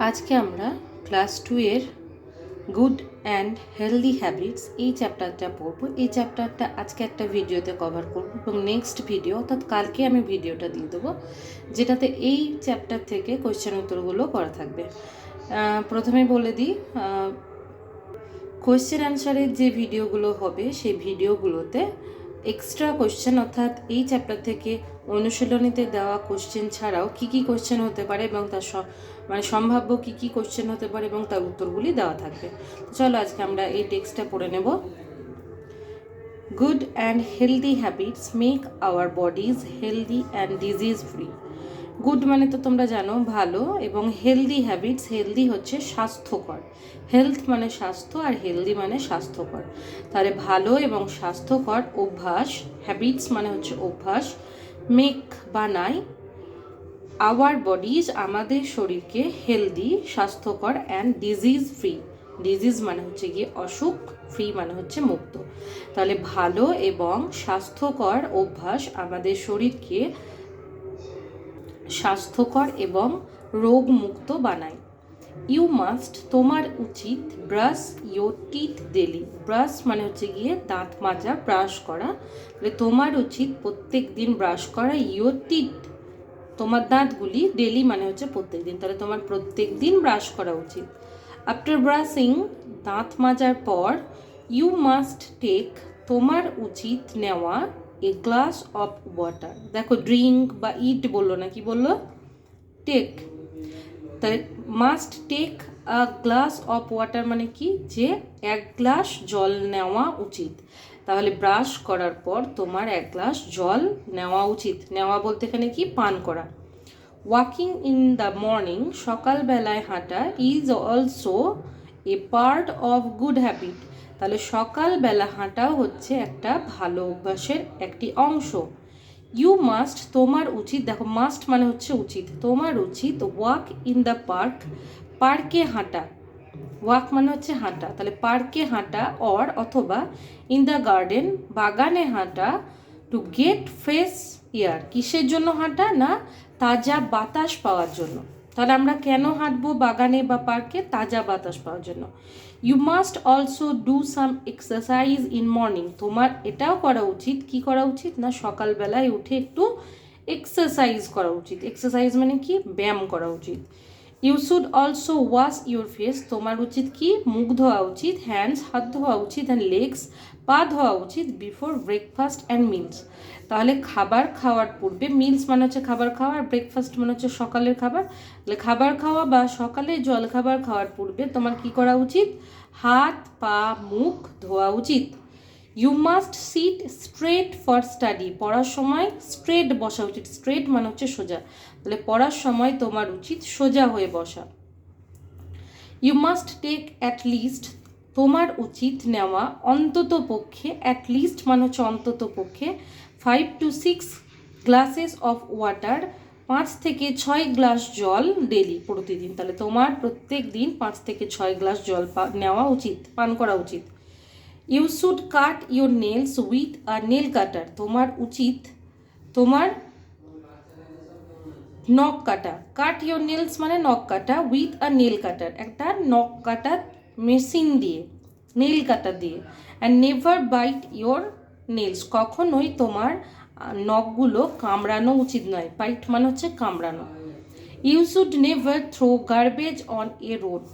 আজকে আমরা ক্লাস 2 এর গুড অ্যান্ড হেলদি হ্যাবিটস এই চ্যাপ্টারটা পড়বো। এই চ্যাপ্টারটা আজকে একটা ভিডিওতে কভার করব এবং নেক্সট ভিডিও অর্থাৎ কালকে আমি ভিডিওটা দিয়ে দেবো, যেটাতে এই চ্যাপ্টার থেকে কোয়েশ্চেন উত্তরগুলো করা থাকবে। প্রথমে বলে দিই, কোয়েশ্চেন অ্যান্সারের যে ভিডিওগুলো হবে সেই ভিডিওগুলোতে এক্সট্রা কোয়েশ্চেন অর্থাৎ এই চ্যাপ্টার থেকে অনুশীলনীতে দেওয়া কোয়েশ্চেন ছাড়াও কী কী কোয়েশ্চেন হতে পারে এবং তার সম্ভাব্য কী কী কোয়েশ্চেন হতে পারে এবং তার উত্তরগুলি দেওয়া থাকবে। চলো আজকে আমরা এই টেক্সটটা পড়ে নেব। Good and healthy habits make our bodies healthy and disease free. Good মানে তো তোমরা জানো ভালো, এবং হেলদি হ্যাবিটস, হেলদি হচ্ছে স্বাস্থ্যকর, হেলথ মানে স্বাস্থ্য আর হেলদি মানে স্বাস্থ্যকর। তাহলে ভালো এবং স্বাস্থ্যকর অভ্যাস, হ্যাবিটস মানে হচ্ছে অভ্যাস, মেক বানায় আওয়ার বডিজ আমাদের শরীরকে হেলদি স্বাস্থ্যকর অ্যান্ড ডিজিজ ফ্রি। ডিজিজ মানে হচ্ছে গিয়ে অসুখ, ফ্রি মানে হচ্ছে মুক্ত। তাহলে ভালো এবং স্বাস্থ্যকর অভ্যাস আমাদের শরীরকে স্বাস্থ্যকর এবং রোগমুক্ত বানায়। ইউ মাস্ট তোমার উচিত brush your teeth daily. Brush মানে হচ্ছে গিয়ে দাঁত মাজা, ব্রাশ করা। তাহলে তোমার উচিত প্রত্যেক দিন ব্রাশ করা। ইয়োর টিথ তোমার দাঁতগুলি, ডেলি মানে হচ্ছে প্রত্যেক দিন, তাহলে তোমার প্রত্যেক দিন ব্রাশ করা উচিত। আফটার ব্রাশিং দাঁত মাজার পর ইউ মাস্ট টেক তোমার উচিত নেওয়া এ গ্লাস অফ ওয়াটার। দেখো ড্রিঙ্ক বা ইট বললো না, কি বললো? টেক। তাই must take a glass of water মানে কি, যে এক গ্লাস জল নেওয়া উচিত। তাহলে ব্রাশ করার পর তোমার এক গ্লাস জল নেওয়া উচিত। নেওয়া বলতে এখানে কি, পান করা। ওয়াকিং ইন দ্য মর্নিং সকালবেলায় হাঁটা is also a part of good habit. তাহলে সকালবেলা হাঁটাও হচ্ছে একটা ভালো অভ্যাসের একটি অংশ। ইউ মাস্ট তোমার উচিত, দেখো মাস্ট মানে হচ্ছে উচিত, তোমার উচিত ওয়াক ইন দ্য পার্ক, পার্কে হাঁটা। ওয়াক মানে হচ্ছে হাঁটা, তাহলে পার্কে হাঁটা অর অথবা ইন দ্য গার্ডেন বাগানে হাঁটা টু গেট ফ্রেশ এয়ার। কিসের জন্য হাঁটা? না তাজা বাতাস পাওয়ার জন্য। তাহলে আমরা কেন হাঁটবো বাগানে বা পার্কে? তাজা বাতাস পাওয়ার জন্য। You must also do some exercise in morning. তোমার এটাও করা উচিত, কি করা উচিত? না সকালবেলায় উঠে একটু এক্সারসাইজ করা উচিত। এক্সারসাইজ মানে কি, ব্যায়াম করা উচিত। You should also wash your face. তোমার উচিত কি, মুখ ধোয়া উচিত, হ্যান্ডস হাত ধোয়া উচিত, অ্যান্ড লেগস পা ধোয়া উচিত বিফোর ব্রেকফাস্ট অ্যান্ড মিলস। তাহলে খাবার খাওয়ার পূর্বে, মিলস মানে হচ্ছে খাবার খাওয়া, আর ব্রেকফাস্ট মানে হচ্ছে সকালের খাবার। তাহলে খাবার খাওয়া বা সকালে জল খাবার খাওয়ার পূর্বে তোমার কি করা উচিত? হাত পা মুখ ধোয়া উচিত। You must sit straight for study. পড়ার সময় স্ট্রেট বসা উচিত। স্ট্রেট মানে হচ্ছে সোজা, তাহলে পড়ার সময় তোমার উচিত সোজা হয়ে বসা। You must take at least, তোমার উচিত নেওয়া অন্তত পক্ষে, অ্যাট লিস্ট মানে হচ্ছে অন্তত পক্ষে 5 to 6 গ্লাসেস অফ ওয়াটার, 5 থেকে 6 গ্লাস জল ডেলি, প্রতিদিন। তাহলে তোমার প্রত্যেক দিন 5 থেকে 6 গ্লাস জল নেওয়া উচিত, পান করা উচিত। You should cut your nails with a nail cutter. তোমার উচিত তোমার নখ কাটা। কাট ইউর নেলস মানে নখ কাটা, উইথ আ নেল কাটার একটা নখ কাটার মেশিন দিয়ে, নেল কাটার দিয়ে। And never bite your nails, কখনোই তোমার নখগুলো কামড়ানো উচিত নয়। বাইট মানে হচ্ছে কামড়ানো। You should never throw garbage on a road.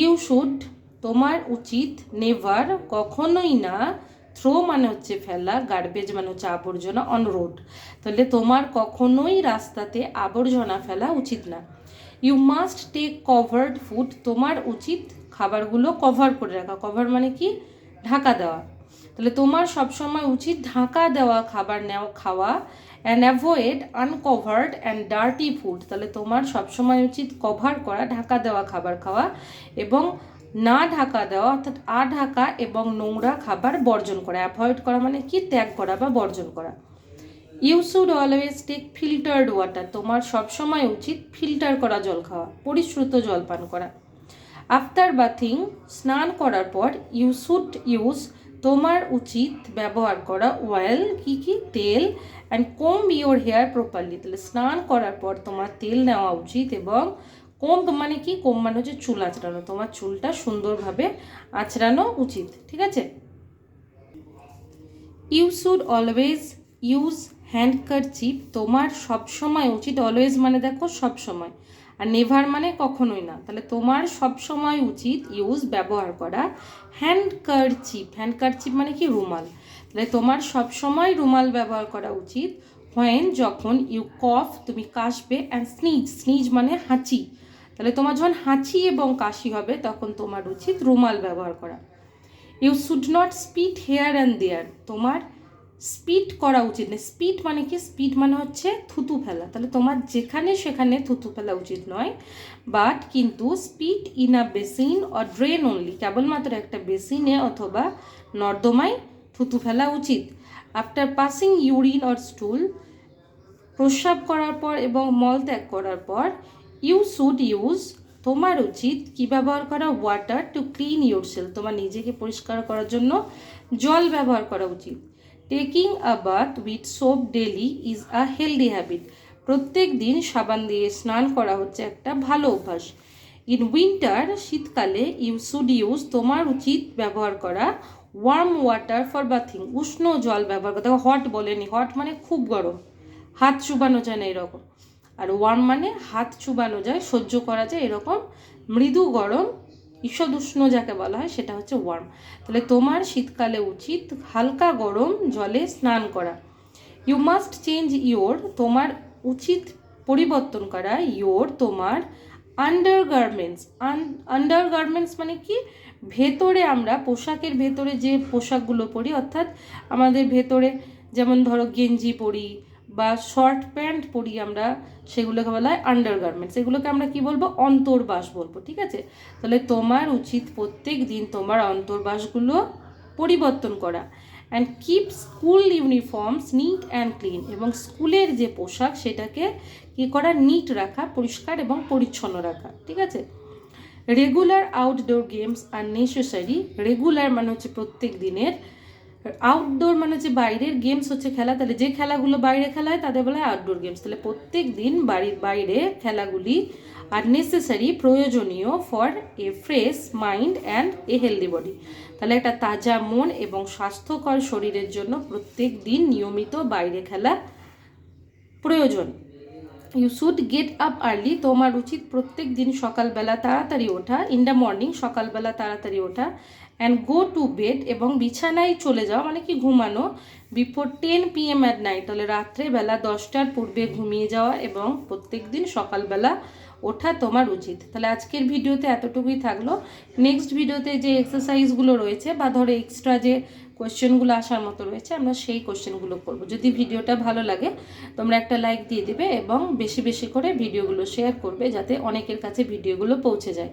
You should তোমার উচিত, নেভার কখনোই না, থ্রো মানে হচ্ছে ফেলা, গার্বেজ মানে হচ্ছে আবর্জনা, অন রোড তাহলে তোমার কখনোই রাস্তাতে আবর্জনা ফেলা উচিত না। You must take covered food, তোমার উচিত খাবারগুলো কভার করে রাখা। কভার মানে কি, ঢাকা দেওয়া। তাহলে তোমার সবসময় উচিত ঢাকা দেওয়া খাবার খাওয়া। And avoid uncovered and dirty food, তাহলে তোমার সবসময় উচিত কভার করা, ঢাকা দেওয়া খাবার খাওয়া, এবং না ঢাকা দেওয়া অর্থাৎ ঢাকা এবং নোংরা খাবার বর্জন করা। অ্যাভয়েড করা মানে কি, ত্যাগ করা বা বর্জন করা। You should always take filtered water, তোমার সবসময় উচিত ফিল্টার করা জল খাওয়া, পরিশ্রুত জল পান করা। আফটার বাথিং স্নান করার পর ইউ শুড ইউজ, তোমার উচিত ব্যবহার করা অয়েল, কি কি, তেল, অ্যান্ড কম্ব ইউর হেয়ার প্রপারলি। তাহলে স্নান করার পর তোমার তেল নেওয়া উচিত এবং কোম্ব মানে কি? কোম্ব মানে হচ্ছে চুল আঁচড়ানো, তোমার চুলটা সুন্দরভাবে আঁচড়ানো উচিত, ঠিক আছে? You should always use handkerchief, তোমার সবসময় উচিত, অলওয়েজ মানে দেখো সবসময়, আর নেভার মানে কখনোই না, তাহলে তোমার সবসময় উচিত ইউজ ব্যবহার করা হ্যান্ডকারচিপ। হ্যান্ডকারচিপ মানে কি? রুমাল। তাহলে তোমার সবসময় রুমাল ব্যবহার করা উচিত হোয়েন যখন ইউ কফ তুমি কাশবে, অ্যান্ড স্নিজ, স্নিজ মানে হাঁচি, তাহলে তোমার যখন হাঁচি এবং কাশি হবে তখন তোমার উচিত রুমাল ব্যবহার করা। You should not spit here and there, তোমার স্পিট করা উচিত নেই। স্পিট মানে কি? স্পিট মানে হচ্ছে থুতু ফেলা, তাহলে তোমার যেখানে সেখানে থুতু ফেলা উচিত নয়, বাট কিন্তু স্পিট in a basin or drain only, কেবলমাত্র একটা বেসিনে অথবা নর্দমায় থুতু ফেলা উচিত। আফটার পাসিং ইউরিন অর স্টুল, প্রস্রাব করার পর এবং মল ত্যাগ করার পর, ইউ শুড ইউজ তোমার উচিত কি ব্যবহার করা? ওয়াটার টু ক্লিন ইউরসেলফ, তোমার নিজেকে পরিষ্কার করার জন্য জল ব্যবহার করা উচিত। Taking a bath with soap daily is a healthy habit, প্রত্যেক দিন সাবান দিয়ে স্নান করা হচ্ছে একটা ভালো অভ্যাস। ইন উইন্টার, শীতকালে, ইউ শুড ইউজ তোমার উচিত ব্যবহার করা ওয়ার্ম ওয়াটার ফর বাথিং, উষ্ণ জল ব্যবহার করতে। হট বলেনি, হট মানে খুব গরম, হাত চুবানো যায় না এরকম, আর ওয়ার্ম মানে হাত চুবানো যায়, সহ্য করা যায় এরকম মৃদু গরম, ঈষদ উষ্ণ যাকে বলা হয় সেটা হচ্ছে ওয়ার্ম। তাহলে তোমার শীতকালে উচিত হালকা গরম জলে স্নান করা। ইউ মাস্ট চেঞ্জ ইয়োর, তোমার উচিত পরিবর্তন করা ইয়োর তোমার আন্ডারগার্মেন্টস। আন্ডারগার্মেন্টস মানে কি? ভেতরে আমরা পোশাকের ভেতরে যে পোশাকগুলো পরি, অর্থাৎ আমাদের ভেতরে যেমন ধরো গেঞ্জি পরি বা শর্ট প্যান্ট পরি আমরা, সেগুলোকে বলা হয় আন্ডারগার্মেন্টস। এগুলোকে আমরা কি বলবো? অন্তর্বাস বলবো, ঠিক আছে? তাহলে তোমার উচিত প্রত্যেক দিন তোমার অন্তর্বাসগুলো পরিবর্তন করা। And keep school uniforms neat and clean, এবং স্কুলের যে পোশাক সেটাকে কী করা? নিট রাখা, পরিষ্কার এবং পরিচ্ছন্ন রাখা, ঠিক আছে? রেগুলার আউটডোর গেমস আর নেসেসারি, রেগুলার মানে হচ্ছে প্রত্যেক দিনের, আউটডোর মানে হচ্ছে বাইরের, গেমস হচ্ছে খেলা, তাহলে যে খেলাগুলো বাইরে খেলা হয় তাদের বলা হয় আউটডোর গেমস। তাহলে প্রত্যেক দিন বাড়ির বাইরে খেলাগুলি, আর নেসেসারি প্রয়োজনীয় for a fresh mind and a healthy body, তাহলে একটা তাজা মন এবং স্বাস্থ্যকর শরীরের জন্য প্রত্যেক দিন নিয়মিত বাইরে খেলা প্রয়োজন। You should get up early, তোমার উচিত প্রত্যেক দিন সকালবেলা তাড়াতাড়ি ওঠা, ইন দ্য মর্নিং সকালবেলা তাড়াতাড়ি ওঠা, অ্যান্ড গো টু বেড এবং বিছানায় চলে যাওয়া মানে কি? ঘুমানো, বিফোর 10 PM অ্যাট নাইট, তাহলে রাত্রেবেলা 10টার পূর্বে ঘুমিয়ে যাওয়া এবং প্রত্যেক দিন সকালবেলা ওঠা তোমার উচিত। তাহলে আজকের ভিডিওতে এতটুকুই থাকলো। নেক্সট ভিডিওতে যে এক্সারসাইজগুলো রয়েছে বা ধরো এক্সট্রা যে কোয়েশ্চেনগুলো আসার মতো রয়েছে আমরা সেই কোয়েশ্চেনগুলো করবো। যদি ভিডিওটা ভালো লাগে তোমরা একটা লাইক দিয়ে দেবে এবং বেশি বেশি করে ভিডিওগুলো শেয়ার করবে যাতে অনেকের কাছে ভিডিওগুলো পৌঁছে যায়।